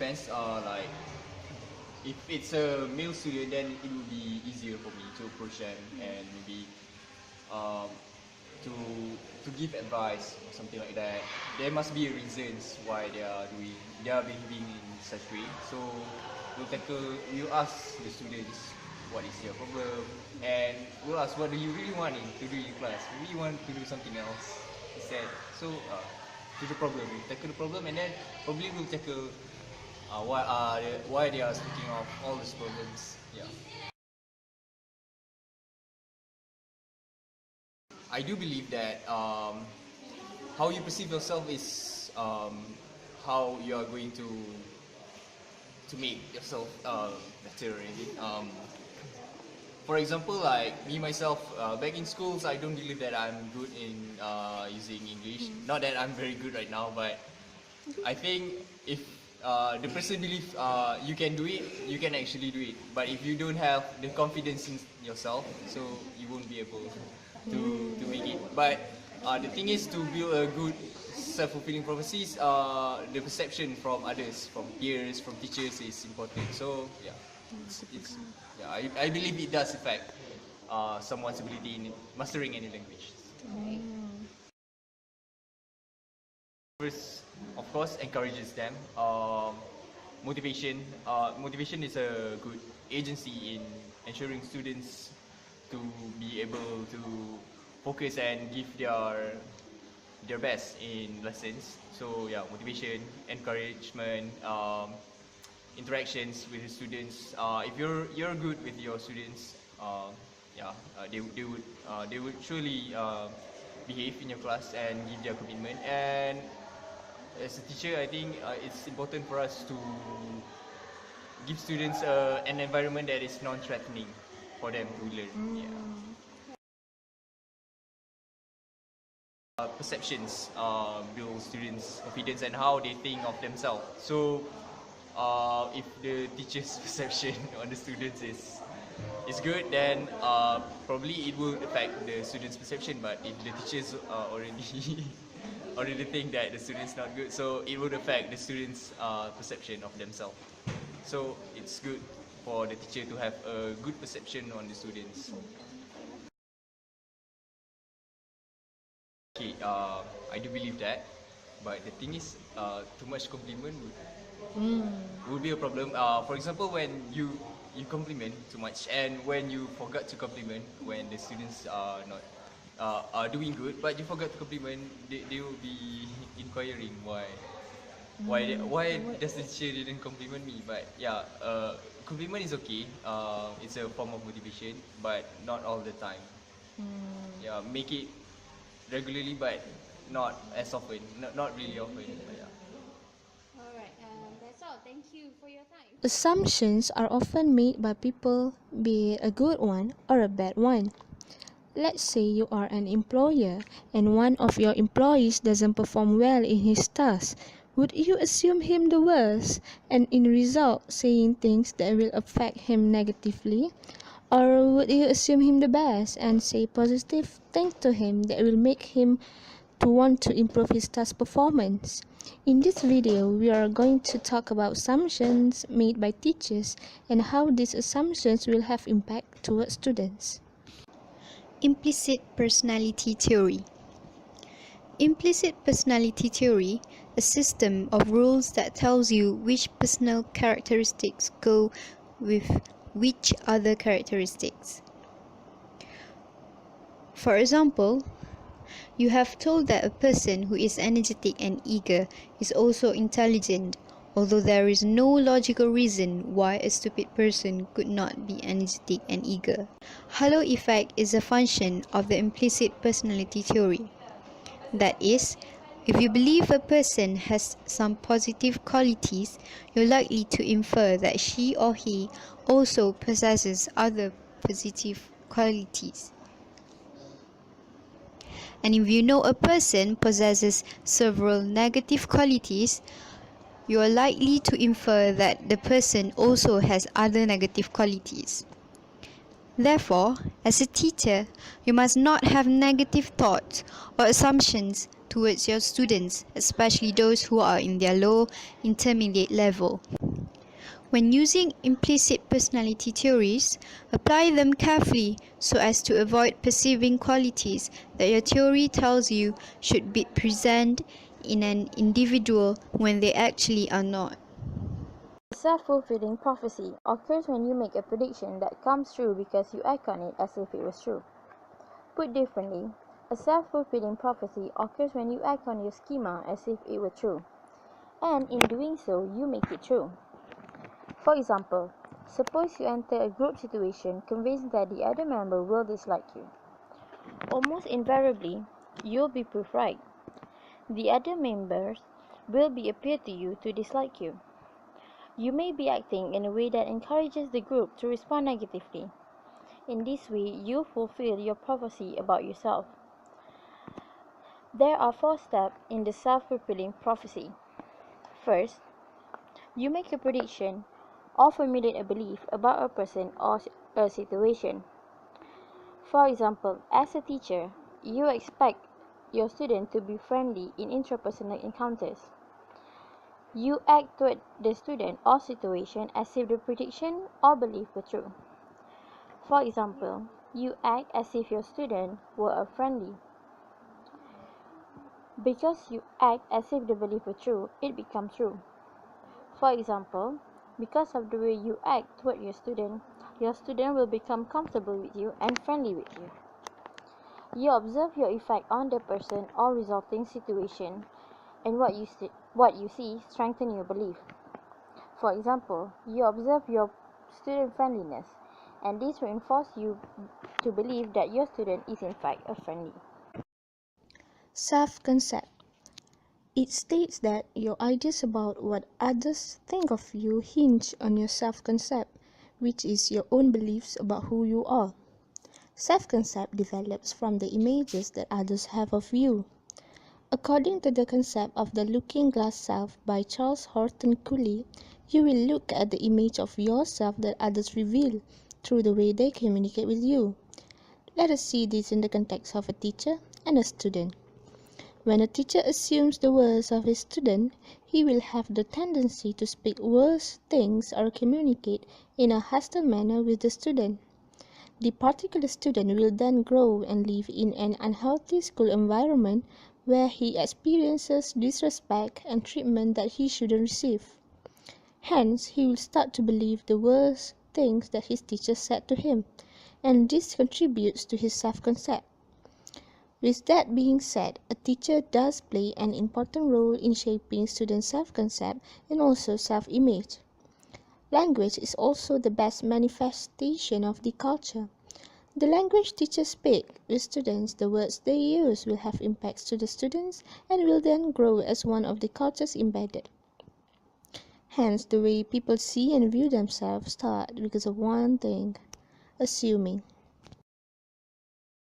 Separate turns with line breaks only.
depends. Like if it's a male student, then it will be easier for me to approach them and maybe um, to give advice or something like that. There must be reasons why they are behaving in such way. So we'll ask the students what is your problem, and we'll ask what do you really want to do in class. Maybe you want to do something else instead. So to the problem, we tackle the problem, and then probably we'll tackle why they are speaking of all these problems. Yeah. I do believe that how you perceive yourself is how you are going to make yourself better. Really. For example, like me myself, back in schools, I don't believe that I'm good in using English. Not that I'm very good right now, but I think if the person believes you can do it, you can actually do it. But if you don't have the confidence in yourself, so you won't be able to make it. But the thing is, to build a good self-fulfilling prophecies, the perception from others, from peers, from teachers is important. So yeah, I believe it does affect someone's ability in mastering any language. First, of course, encourages them. Motivation is a good agency in ensuring students to be able to focus and give their best in lessons. So yeah, motivation, encouragement, interactions with the students. If you're good with your students, they would surely behave in your class and give their commitment. And as a teacher, I think it's important for us to give students an environment that is non-threatening for them to learn. Perceptions build students' confidence and how they think of themselves. So if the teacher's perception on the students is good, then probably it will affect the students' perception. But if the teachers already think that the student's not good, so it would affect the students' perception of themselves. So it's good for the teacher to have a good perception on the students. Okay, I do believe that, but the thing is, too much compliment would be a problem. For example, when you compliment too much, and when you forgot to compliment when the students are not doing good, but you forgot to compliment, they will be inquiring why does the teacher didn't compliment me. But yeah, compliment is okay. It's a form of motivation, but not all the time. Yeah, make it regularly, but not as often. Not really often. But yeah.
Alright, that's all. Thank you for your time.
Assumptions are often made by people, be it a good one or a bad one. Let's say you are an employer and one of your employees doesn't perform well in his task. Would you assume him the worst and in result saying things that will affect him negatively? Or would you assume him the best and say positive things to him that will make him to want to improve his task performance? In this video, we are going to talk about assumptions made by teachers and how these assumptions will have impact towards students.
Implicit personality theory. Implicit personality theory, a system of rules that tells you which personal characteristics go with which other characteristics. For example, you have told that a person who is energetic and eager is also intelligent, although there is no logical reason why a stupid person could not be energetic and eager. Halo effect is a function of the implicit personality theory. That is, if you believe a person has some positive qualities, you're likely to infer that she or he also possesses other positive qualities. And if you know a person possesses several negative qualities, you are likely to infer that the person also has other negative qualities. Therefore, as a teacher, you must not have negative thoughts or assumptions towards your students, especially those who are in their low intermediate level. When using implicit personality theories, apply them carefully so as to avoid perceiving qualities that your theory tells you should be present in an individual when they actually are not.
A self-fulfilling prophecy occurs when you make a prediction that comes true because you act on it as if it was true. Put differently, a self-fulfilling prophecy occurs when you act on your schema as if it were true, and in doing so, you make it true. For example, suppose you enter a group situation convinced that the other member will dislike you. Almost invariably, you'll be proved right. The other members will appear to you to dislike you. You may be acting in a way that encourages the group to respond negatively. In this way, you fulfill your prophecy about yourself. There are 4 steps in the self-fulfilling prophecy. First, you make a prediction or formulate a belief about a person or a situation. For example, as a teacher, you expect your student to be friendly in intrapersonal encounters. You act toward the student or situation as if the prediction or belief were true. For example, you act as if your student were friendly. Because you act as if the belief were true, it becomes true. For example, because of the way you act toward your student will become comfortable with you and friendly with you. You observe your effect on the person or resulting situation, and what you see strengthens your belief. For example, you observe your student friendliness, and this reinforces you to believe that your student is in fact a friendly.
Self-concept. It states that your ideas about what others think of you hinge on your self-concept, which is your own beliefs about who you are. Self-concept develops from the images that others have of you. According to the concept of the looking glass self by Charles Horton Cooley, you will look at the image of yourself that others reveal through the way they communicate with you. Let us see this in the context of a teacher and a student. When a teacher assumes the worst of his student, he will have the tendency to speak worse things or communicate in a hostile manner with the student. The particular student will then grow and live in an unhealthy school environment where he experiences disrespect and treatment that he shouldn't receive. Hence, he will start to believe the worst things that his teacher said to him, and this contributes to his self-concept. With that being said, a teacher does play an important role in shaping students' self-concept and also self-image. Language is also the best manifestation of the culture. The language teachers speak with students, the words they use will have impacts to the students and will then grow as one of the cultures embedded. Hence, the way people see and view themselves start because of one thing: assuming.